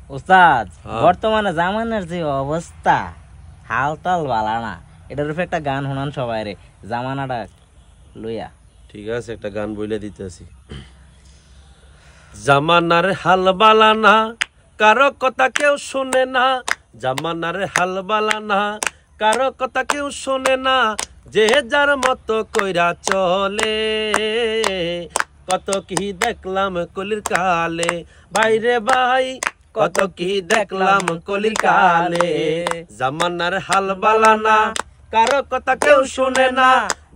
উস্তাদ বর্তমানে জামানের যে অবস্থা হালতাল বালা না, এটার উপরে একটা গান শোনান সবাই রে, জামানাটা লইয়া। ঠিক আছে, একটা গান বইলে দিতেছি। জামানার হাল বালা না, কারো কথা কেউ শোনে না। জামানার হাল বালা না, কারো কথা কেউ শোনে না। যে যার মতো কইরা চলে, কত কি দেখলাম কলির কালে। বাইরে ভাই কত কি দেখলাম কলির কালে। জামানার হাল বালা না, কারো কথা কেউ শোনে না।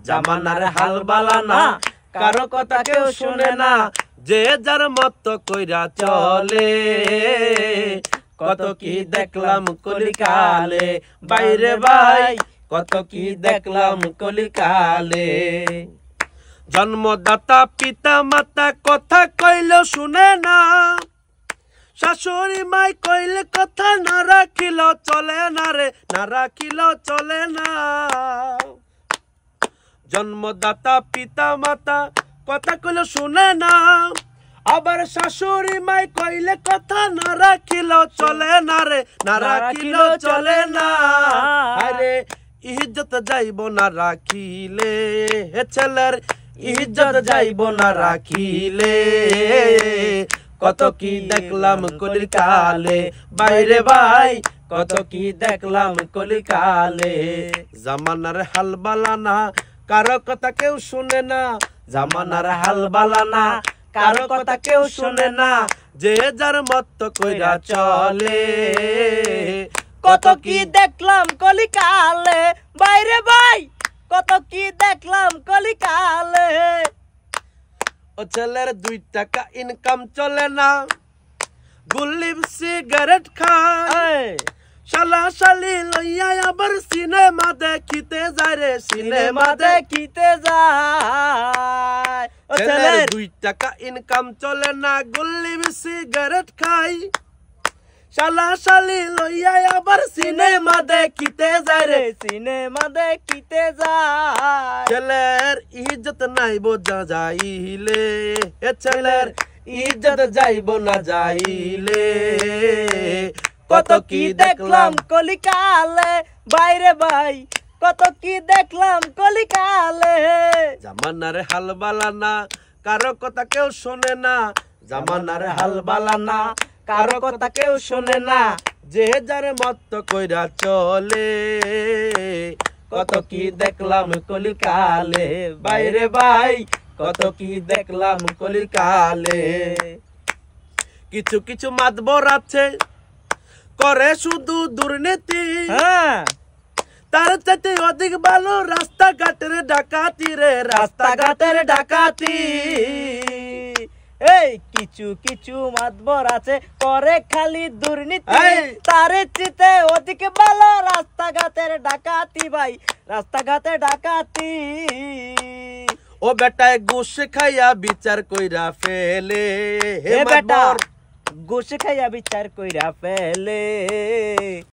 জামানার হাল বালা না, কারো কথা কেউ শোনে না। যে যার মতো কইরা চলে, কত কি দেখলাম কলির কালে। বাইরে ভাই কত কি দেখলাম কলির কালে। জন্মদাতা পিতা মাতা কথা কইলেও শুনে না। শাশুড়ি মাই কইলে কথা না রাখিলেও চলে না রে, না রাখিলেও চলে না। জন্মদাতা পিতা মাতা কথা কইলেও শুনে না। আবার শাশুড়ি মাই কইলে কথা না রাখিলেও চলে না রে, না রাখিলেও চলে না। আরে ইজ্জত যাইব না রাখিলে, হে ছেলের ইজ্জত যাইব না রাখিলে। কত কি দেখলাম কলির কালে। বাইরে ভাই কত কি দেখলাম কলির কালে। জামানার হাল বালা না, কারো কথা কেউ শুনে না। জামানার হাল বালা না, কারো কথা কেউ শুনে না। যে যার মত কইরা চলে, কত কি দেখলাম কলিকালে। বাইরে ভাই কত কি দেখলাম কলিকালে। ও ছেলের 2 টাকা ইনকাম চলে না, গুলি সিগারেট খায়। শালা শালি লইয়া আবার সিনেমা দেখিতে যায় রে, সিনেমা দেখিতে যায়। ও ছেলের 2 টাকা ইনকাম চলে না, গুলি সিগারেট খায়। শালা শালি লইয়া আবার সিনেমা দেখিতে যায় রে, সিনেমা দেখিতে যায়। ছেলের ইজ্জত নাই বোঝা যাইলে, এ ছেলের ইজ্জত যাইব না যাইলে। কত কি দেখলাম কলিকালে। বাইরে ভাই কত কি দেখলাম কলিকালে। জামানার হাল বালা না, কারো কথা কেউ শোনে না। জামানার হাল বালা না, কারো কথা কেউ শোনে না। যে যার মত কইরা চলে, কত কি দেখলাম কলির কালে। বাইরে ভাই কত কি দেখলাম কলির কালে। কিছু কিছু মাতবর আছে করে শুধু দুর্নীতি, তার চাইতে অধিক ভালো রাস্তাঘাটের ডাকাতি রে, রাস্তাঘাটের ডাকাতি। এই কিছু কিছু মাতবর আছে করে খালি দুর্নীতি, তার চেয়ে অধিক ভালো রাস্তাঘাটের ডাকাতি ভাই, রাস্তাঘাটের ডাকাতি। ও বেটায় ঘুষ খাইয়া বিচার কইরা ফেলে, হে বেটা ঘুষ খাইয়া বিচার কইরা ফেলে।